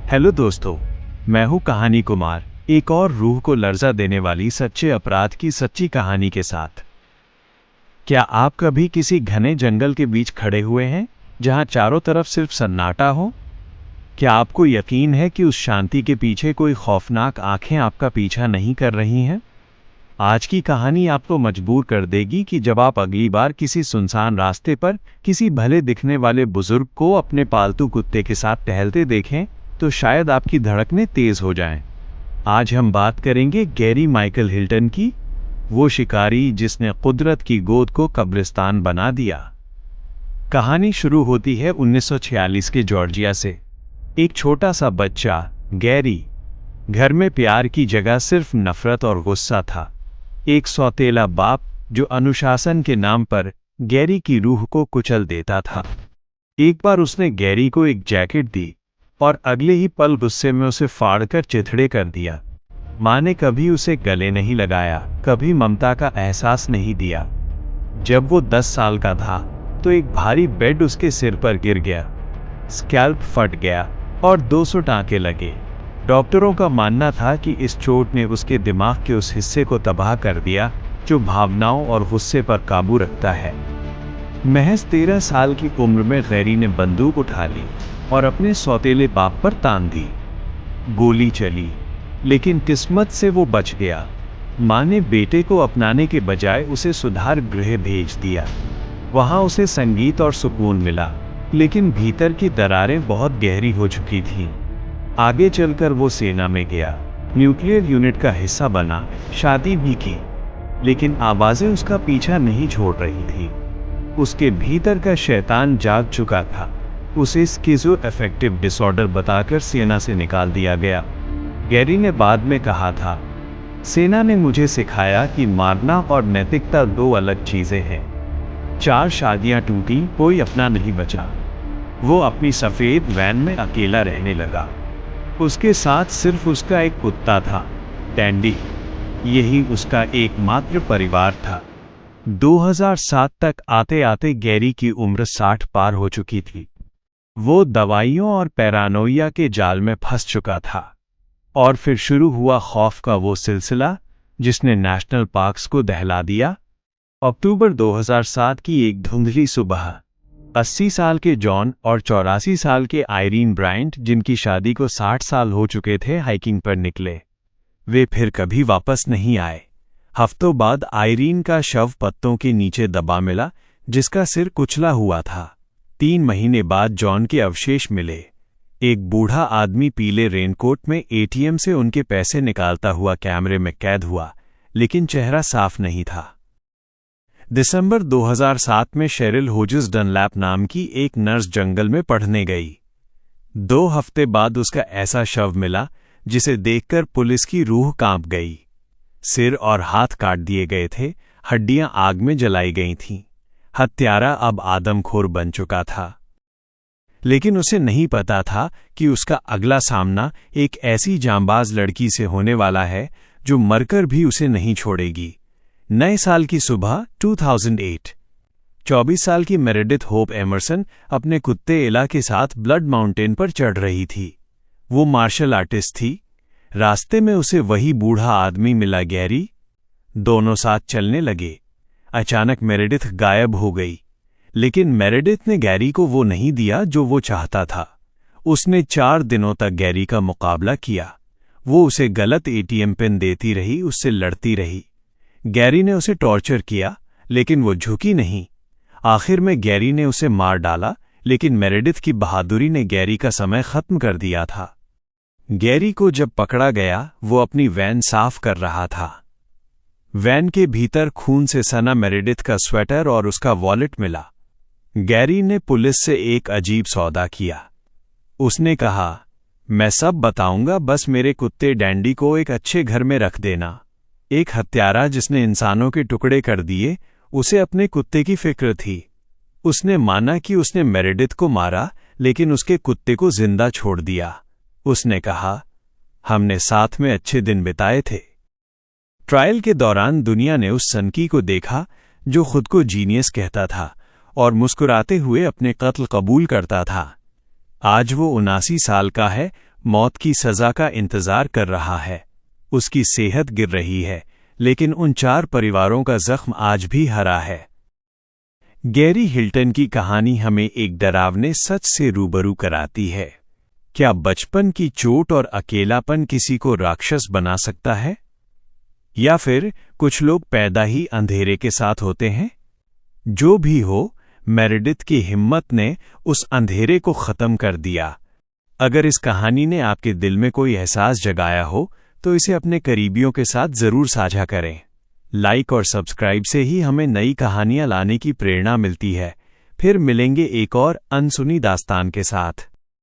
Hello दोस्तों, मैं हूं कहानी कुमार, एक और रूह को लर्जा देने वाली सच्चे अपराध की सच्ची कहानी के साथ। क्या आप कभी किसी घने जंगल के बीच खड़े हुए हैं जहां चारों तरफ सिर्फ सन्नाटा हो? क्या आपको यकीन है कि उस शांति के पीछे कोई खौफनाक आंखें आपका पीछा नहीं कर रही हैं? आज की कहानी आपको मजबूर कर देगी कि जब आप अगली बार किसी सुनसान रास्ते पर किसी भले दिखने वाले बुजुर्ग को अपने पालतू कुत्ते के साथ टहलते देखें तो शायद आपकी धड़कनें तेज हो जाएं। आज हम बात करेंगे गैरी माइकल हिल्टन की, वो शिकारी जिसने कुदरत की गोद को कब्रिस्तान बना दिया। कहानी शुरू होती है 1946 के जॉर्जिया से। एक छोटा सा बच्चा गैरी, घर में प्यार की जगह सिर्फ नफरत और गुस्सा था। एक सौतेला बाप जो अनुशासन के नाम पर गैरी की रूह को कुचल देता था। एक बार उसने गैरी को एक जैकेट दी और अगले ही पल गुस्से में उसे फाड़कर चिथड़े कर दिया। माँ ने कभी उसे गले नहीं लगाया, कभी ममता का एहसास नहीं दिया। जब वो 10 साल का था तो एक भारी बेड उसके सिर पर गिर गया, स्कैल्प फट गया और 200 टांके लगे। डॉक्टरों का मानना था कि इस चोट ने उसके दिमाग के उस हिस्से को तबाह कर दिया जो भावनाओं और गुस्से पर काबू रखता है। महज 13 साल की उम्र में गैरी ने बंदूक उठा ली और अपने सौतेले बाप पर तान दी। गोली चली, लेकिन किस्मत से वो बच गया। माँ ने बेटे को अपनाने के बजाय उसे सुधार गृह भेज दिया। वहाँ उसे संगीत और सुकून मिला, लेकिन भीतर की दरारें बहुत गहरी हो चुकी थीं। आगे चलकर वो सेना में गया, न्यूक्लियर यूनिट का हिस्सा बना, शादी भी की, लेकिन आवाजें उसका पीछा नहीं छोड़ रही थी। उसके भीतर का शैतान जाग चुका था। उसे स्किज़ोअफेक्टिव डिसऑर्डर बताकर सेना से निकाल दिया गया। गैरी ने बाद में कहा था, सेना ने मुझे सिखाया कि मारना और नैतिकता दो अलग चीजें हैं। 4 शादियां टूटी, कोई अपना नहीं बचा। वो अपनी सफेद वैन में अकेला रहने लगा। उसके साथ सिर्फ उसका एक कुत्ता था, डैंडी। यही उसका एकमात्र परिवार था। 2007 तक आते आते गैरी की उम्र 60 पार हो चुकी थी। वो दवाइयों और पैरानोइया के जाल में फंस चुका था। और फिर शुरू हुआ खौफ का वो सिलसिला जिसने नेशनल पार्क्स को दहला दिया। अक्टूबर 2007 की एक धुंधली सुबह 80 साल के जॉन और 84 साल के आयरीन ब्रायंट, जिनकी शादी को 60 साल हो चुके थे, हाइकिंग पर निकले। वे फिर कभी वापस नहीं आए। हफ्तों बाद आयरीन का शव पत्तों के नीचे दबा मिला, जिसका सिर कुचला हुआ था। 3 महीने बाद जॉन के अवशेष मिले। एक बूढ़ा आदमी पीले रेनकोट में एटीएम से उनके पैसे निकालता हुआ कैमरे में कैद हुआ, लेकिन चेहरा साफ नहीं था। दिसंबर 2007 में शेरिल होजेस डनलैप नाम की एक नर्स जंगल में पढ़ने गई। 2 हफ्ते बाद उसका ऐसा शव मिला जिसे देखकर पुलिस की रूह कांप गई। सिर और हाथ काट दिए गए थे, हड्डियां आग में जलाई गई थीं। हत्यारा अब आदमखोर बन चुका था। लेकिन उसे नहीं पता था कि उसका अगला सामना एक ऐसी जांबाज लड़की से होने वाला है जो मरकर भी उसे नहीं छोड़ेगी। नए साल की सुबह 2008। 24 साल की मेरेडिथ होप एमरसन अपने कुत्ते एला के साथ ब्लड माउंटेन पर चढ़ रही थी। वो मार्शल आर्टिस्ट थी। रास्ते में उसे वही बूढ़ा आदमी मिला, गैरी। दोनों साथ चलने लगे। अचानक मेरेडिथ गायब हो गई, लेकिन मेरेडिथ ने गैरी को वो नहीं दिया जो वो चाहता था। उसने 4 दिनों तक गैरी का मुकाबला किया। वो उसे गलत एटीएम पिन देती रही, उससे लड़ती रही। गैरी ने उसे टॉर्चर किया, लेकिन वो झुकी नहीं। आखिर में गैरी ने उसे मार डाला, लेकिन मेरेडिथ की बहादुरी ने गैरी का समय खत्म कर दिया था। गैरी को जब पकड़ा गया, वो अपनी वैन साफ कर रहा था। वैन के भीतर खून से सना मेरेडिथ का स्वेटर और उसका वॉलेट मिला। गैरी ने पुलिस से एक अजीब सौदा किया। उसने कहा, मैं सब बताऊंगा, बस मेरे कुत्ते डैंडी को एक अच्छे घर में रख देना। एक हत्यारा जिसने इंसानों के टुकड़े कर दिए, उसे अपने कुत्ते की फिक्र थी। उसने माना कि उसने मेरेडिथ को मारा, लेकिन उसके कुत्ते को जिंदा छोड़ दिया। उसने कहा, हमने साथ में अच्छे दिन बिताए थे। ट्रायल के दौरान दुनिया ने उस सनकी को देखा जो खुद को जीनियस कहता था और मुस्कुराते हुए अपने कत्ल कबूल करता था। आज वो 79 साल का है मौत की सजा का इंतजार कर रहा है। उसकी सेहत गिर रही है, लेकिन उन 4 परिवारों का जख्म आज भी हरा है। गैरी हिल्टन की कहानी हमें एक डरावने सच से रूबरू कराती है। क्या बचपन की चोट और अकेलापन किसी को राक्षस बना सकता है? या फिर कुछ लोग पैदा ही अंधेरे के साथ होते हैं? जो भी हो, मेरेडिथ की हिम्मत ने उस अंधेरे को खत्म कर दिया। अगर इस कहानी ने आपके दिल में कोई एहसास जगाया हो, तो इसे अपने करीबियों के साथ जरूर साझा करें। लाइक और सब्सक्राइब से ही हमें नई कहानियां लाने की प्रेरणा मिलती है। फिर मिलेंगे एक और अनसुनी दास्तान के साथ।